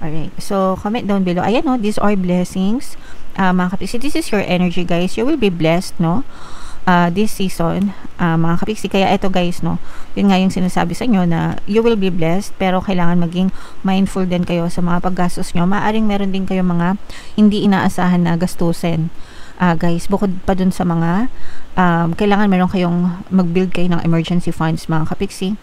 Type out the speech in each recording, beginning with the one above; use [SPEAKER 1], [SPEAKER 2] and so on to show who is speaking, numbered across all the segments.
[SPEAKER 1] Alright, so comment down below. Ayan, no, these are blessings. Mga kapiksi, this is your energy, guys. You will be blessed, no? This season, mga kapiksi. Kaya ito, guys, no, yun nga yung sinasabi sa inyo na you will be blessed, pero kailangan maging mindful din kayo sa mga paggastos nyo. Maaring meron din kayo mga hindi inaasahan na gastusin. Guys, bukod pa dun sa mga kailangan meron kayong mag-build kayo ng emergency funds, mga kapiksi,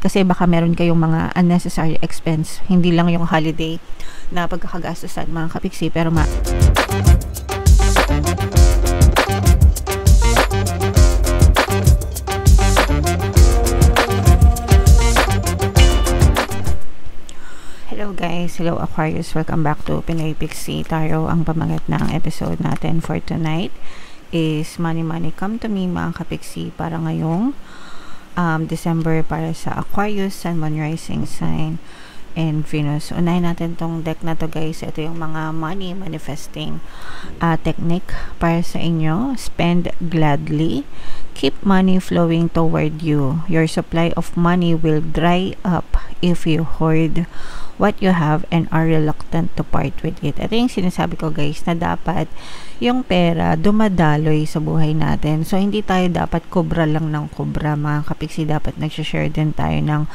[SPEAKER 1] kasi baka meron kayong mga unnecessary expense, hindi lang yung holiday na pagkakagastusan, mga kapiksi, pero hello guys, hello Aquarius, welcome back to Pinoy Pixie Tarot. Ang pamagat ng episode natin for tonight is Money Money Come to Me, mga kapiksi, para ngayong December para sa Aquarius, Sun, Moon, Rising Sign, and Venus. Unahin natin tong deck na to, guys. Ito yung mga money manifesting technique para sa inyo. Spend gladly. Keep money flowing toward you. Your supply of money will dry up if you hoard what you have and are reluctant to part with it. Ito yung sinasabi ko, guys, na dapat yung pera dumadaloy sa buhay natin. So, hindi tayo dapat kubra lang ng kubra, mga kapiksi. Dapat nagsha-share din tayo ng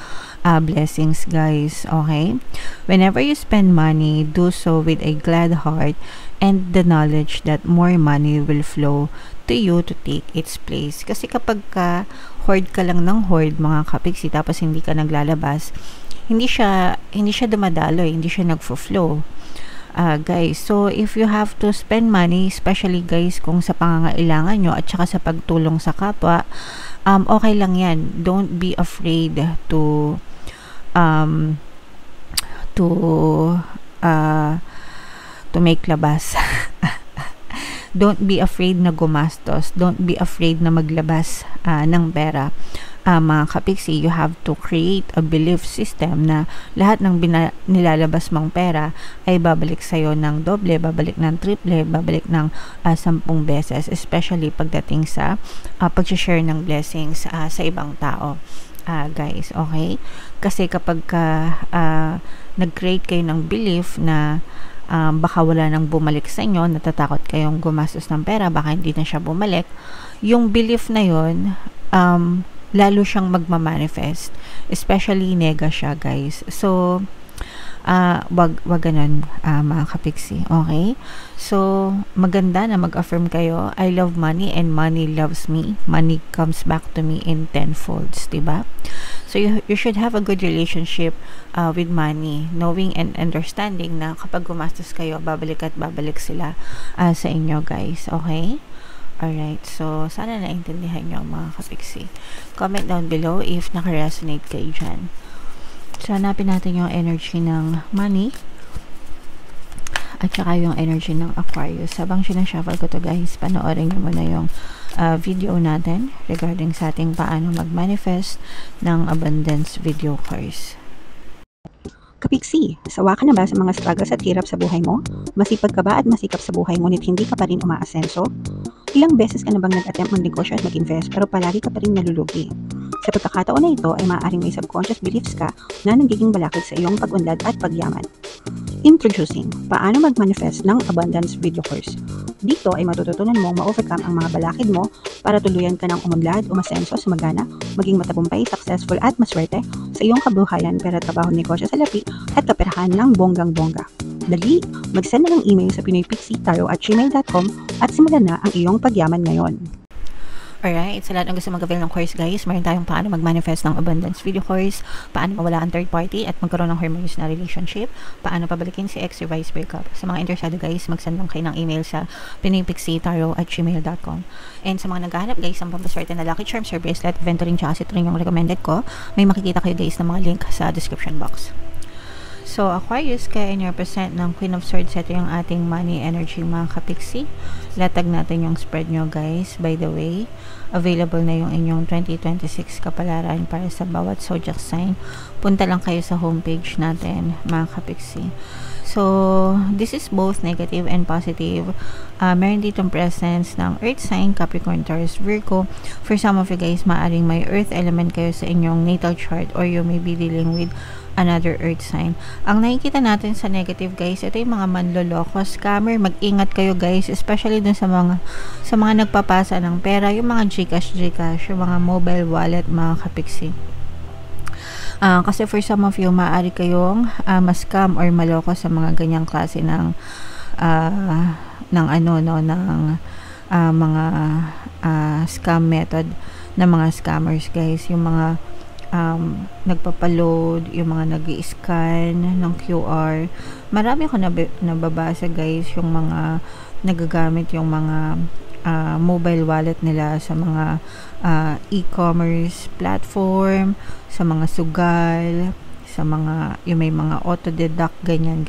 [SPEAKER 1] blessings, guys. Okay? Whenever you spend money, do so with a glad heart and the knowledge that more money will flow to you to take its place. Kasi kapag hoard ka lang ng hoard, mga kapiksi, tapos hindi ka naglalabas, hindi siya dumadaloy, hindi siya nagfo-flow. Guys, so if you have to spend money, especially guys kung sa pangangailangan nyo at saka sa pagtulong sa kapwa, okay lang yan. Don't be afraid to make labas. Don't be afraid na gumastos. Don't be afraid na maglabas ng pera. Mga kapiksi, you have to create a belief system na lahat ng nilalabas mong pera ay babalik sa'yo ng doble, babalik ng triple, babalik ng 10 beses, especially pagdating sa pag-share ng blessings sa ibang tao. Guys, okay? Kasi kapag nag-create kayo ng belief na baka wala nang bumalik sa inyo, natatakot kayong gumastos ng pera, baka hindi na siya bumalik, yung belief na yun, lalo siyang magmamanifest, especially nega siya, guys. So, wag ganun, mga kapiksi, okay? So, maganda na mag-affirm kayo, I love money and money loves me. Money comes back to me in tenfolds, diba? So, you should have a good relationship with money, knowing and understanding na kapag gumastos kayo, babalik at babalik sila sa inyo, guys, okay? Alright, so sana naintindihan nyo, mga kapiksi. Comment down below if naka-resonate kayo dyan. So, hanapin natin yung energy ng money at saka yung energy ng Aquarius. Habang sinashuffle ko to, guys, panoorin nyo muna yung video natin regarding sa ating paano mag-manifest ng abundance video course.
[SPEAKER 2] Kapiksi, sawa ka na ba sa mga struggles at hirap sa buhay mo? Masipag ka ba at masikap sa buhay ngunit hindi ka pa rin umaasenso? Ilang beses ka na bang nag-attempt magnegosyo at mag-invest pero palagi ka pa rin nalulugi? Sa pagkakataon na ito ay maaaring may subconscious beliefs ka na nagiging balakid sa iyong pag-unlad at pagyaman. Introducing, paano mag-manifest ng abundance video course. Dito ay matututunan mong ma-overcome ang mga balakid mo para tuluyan ka ng umunlad, umasenso, sumagana, maging matagumpay, successful at maswerte sa iyong kabuhayan, pera, trabaho, negosyo sa lapi at kaperahan ng bonggang-bongga. Dali, mag-send na ng email sa pinoypixie@gmail.com at simulan na ang iyong pagyaman ngayon.
[SPEAKER 1] Alright, sa lahat ng gusto mag-avail ng course, guys, meron tayong paano mag-manifest ng abundance video course, paano mawala ang third party at magkaroon ng harmonious na relationship, paano pabalikin si ex, reverse breakup. Sa mga interesado, guys, mag-send lang kayo ng email sa pinoypixie@gmail.com. And sa mga naghahanap, guys, ang pampaswerte na lucky charms or bracelet, venturing tsaka ito rin yung recommended ko, may makikita kayo, guys, ng mga link sa description box. So, Aquarius, kaya in-represent ng Queen of Swords, ito yung ating money energy, mga kapiksi. Latag natin yung spread nyo, guys. By the way, available na yung inyong 2026 kapalaran para sa bawat zodiac sign. Punta lang kayo sa homepage natin, mga kapiksi. So, this is both negative and positive. Meron ditong presence ng Earth sign, Capricorn, Taurus, Virgo. For some of you guys, maaring may Earth element kayo sa inyong natal chart or you may be dealing with another earth sign. Ang nakikita natin sa negative guys, ito yung mga manloloko, scammer. Mag-ingat kayo guys, especially dun sa mga nagpapasa ng pera, yung mga Gcash, yung mga mobile wallet, mga kapiksi. Kasi for some of you, maaari kayong ma-scam or maloko sa mga ganyang klase ng mga scam method ng mga scammers guys. Yung mga nagpapaload, yung mga nag-i-scan ng QR. Marami ko nababasa guys, yung mga nagagamit yung mga mobile wallet nila sa mga e-commerce platform, sa mga sugal, sa mga yung may mga auto-deduct, ganyan.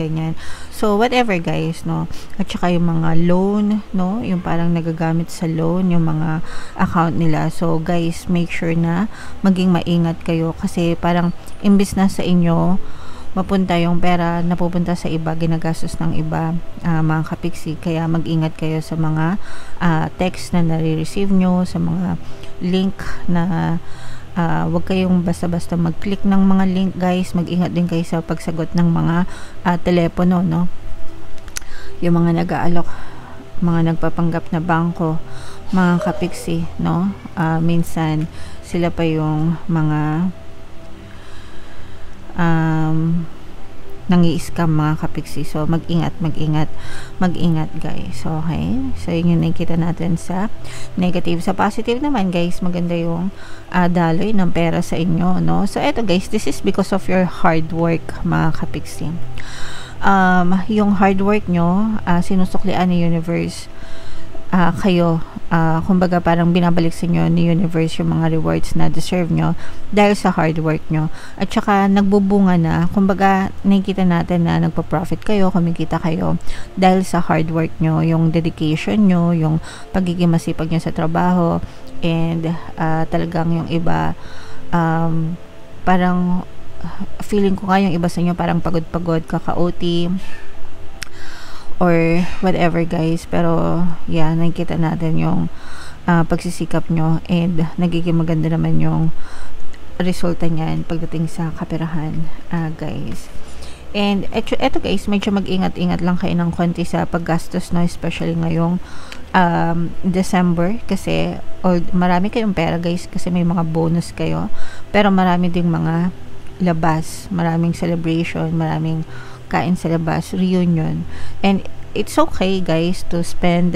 [SPEAKER 1] So whatever guys, no. At saka yung mga loan, no, yung parang nagagamit sa loan yung mga account nila. So guys, make sure na maging maingat kayo kasi parang imbis na sa inyo mapunta yung pera, napupunta sa iba, ginagastos ng iba, mga kapiksi. Kaya mag-ingat kayo sa mga text na nare-receive nyo, sa mga link na wag kayong basta-basta mag-click ng mga link guys. Mag-ingat din kayo sa pagsagot ng mga telepono, no? Yung mga nag-aalok, mga nagpapanggap na bangko, mga kapiksi, no? Minsan sila pa yung mga nangi-scam, mga kapiksi. So mag-ingat guys. Okay, so yun yung nakikita natin sa negative. Sa positive naman guys, maganda yung daloy ng pera sa inyo, no? So eto guys, this is because of your hard work, mga kapiksi. Yung hard work nyo, sinusuklian ni universe kayo, kumbaga parang binabalik sa inyo ni universe yung mga rewards na deserve nyo dahil sa hard work nyo. At saka nagbubunga na, kumbaga nakikita natin na nagpa-profit kayo, kumikita kayo dahil sa hard work nyo, yung dedication nyo, yung pagiging masipag nyo sa trabaho, and talagang yung iba parang feeling ko nga yung iba sa inyo parang pagod-pagod, kaka-OT or whatever guys. Pero yeah, nakikita natin yung pagsisikap nyo, and nagiging maganda naman yung resulta niyan pagdating sa kaperahan, guys. And eto guys, medyo mag-ingat-ingat lang kayo ng konti sa paggastos, no? Especially ngayong December, kasi marami kayong pera guys kasi may mga bonus kayo, pero marami ding mga labas, maraming celebration, maraming kain sa labas, reunion. And it's okay guys to spend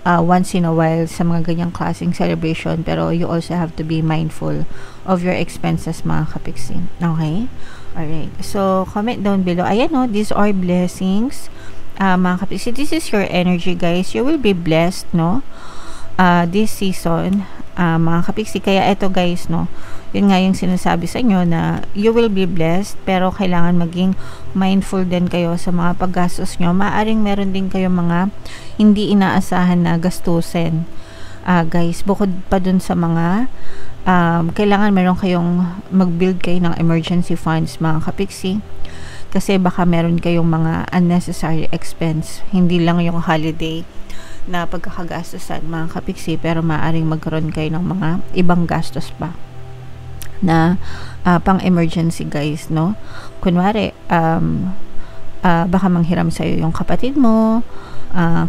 [SPEAKER 1] once in a while sa mga ganyang klaseng celebration, pero you also have to be mindful of your expenses, mga kapiksi. Okay? Alright. So, comment down below. Ayan, no, these are blessings, mga kapiksi. This is your energy, guys. You will be blessed, no? This season, mga kapiksi. Kaya ito guys, no, yun nga yung sinasabi sa inyo na you will be blessed, pero kailangan maging mindful din kayo sa mga paggastos nyo. Maaring meron din kayo mga hindi inaasahan na gastusin, guys. Bukod pa dun sa mga kailangan meron kayong mag-build kayo ng emergency funds, mga kapiksi, kasi baka meron kayong mga unnecessary expense, hindi lang yung holiday na pagkakagastusan, mga kapiksi, pero maaring magkaroon kayo ng mga ibang gastos pa na pang emergency, guys, no? Kunwari baka manghiram sa'yo yung kapatid mo,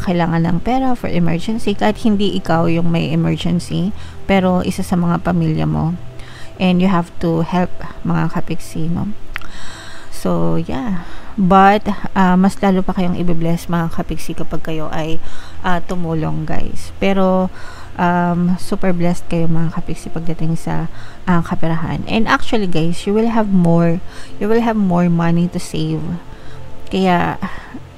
[SPEAKER 1] kailangan ng pera for emergency, kahit hindi ikaw yung may emergency, pero isa sa mga pamilya mo, and you have to help, mga kapiksi, no? So yeah, but mas lalo pa kayong i-bless, mga kapiksi, kapag kayo ay tumulong, guys. Pero super blessed kayo, mga kapiksi, pagdating sa kaperahan. And actually guys, you will have more money to save. Kaya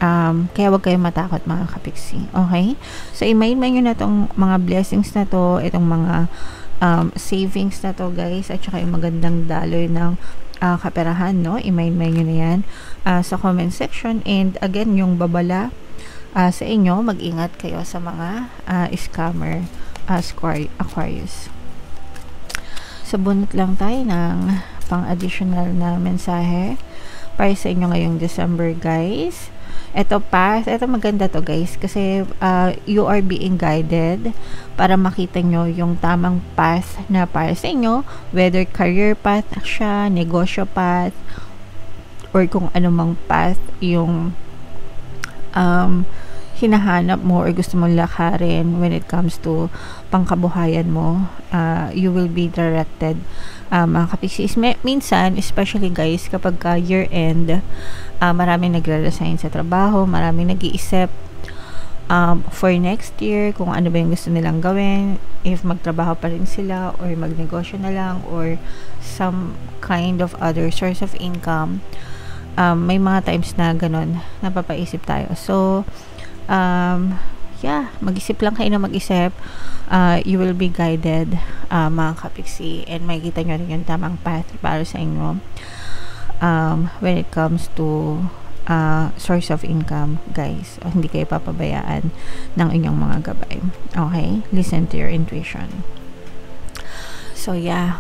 [SPEAKER 1] wag kayong matakot, mga kapiksi. Okay? So i-main-main nyo na tong mga blessings na to, itong mga savings na to, guys, at saka yung magandang daloy ng kaperahan, no? I-main-main nyo na yan sa comment section. And again, yung babala sa inyo, mag-ingat kayo sa mga scammer, Aquarius. So bunot lang tayo ng pang additional na mensahe para sa inyo ngayong December, guys. Ito path, ito maganda to guys kasi you are being guided para makita nyo yung tamang path na para sa inyo, whether career path siya, negosyo path, or kung anumang path yung hinahanap mo or gusto mong lakarin when it comes to pangkabuhayan mo, you will be directed. Mga kapiksis, minsan, especially guys, kapag year end, maraming nagre-resign sa trabaho, maraming nag-iisip for next year kung ano ba yung gusto nilang gawin, if magtrabaho pa rin sila or magnegosyo na lang or some kind of other source of income. May mga times na ganun, napapaisip tayo. So, mag-isip lang kayo na mag-isip. You will be guided, mga kapiksi, and makikita nyo rin yung tamang path para sa inyo when it comes to source of income, guys. Hindi kayo papabayaan ng inyong mga gabay. Okay? Listen to your intuition. So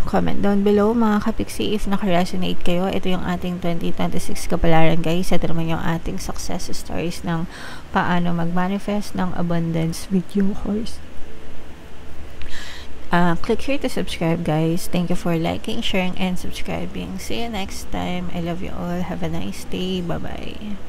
[SPEAKER 1] comment down below mga kapiksi if naka-resonate kayo. Ito yung ating 2026 kapalaran, guys. Ito naman yung ating success stories ng paano mag-manifest ng abundance with your course. Click here to subscribe, guys. Thank you for liking, sharing, and subscribing. See you next time. I love you all. Have a nice day. Bye-bye.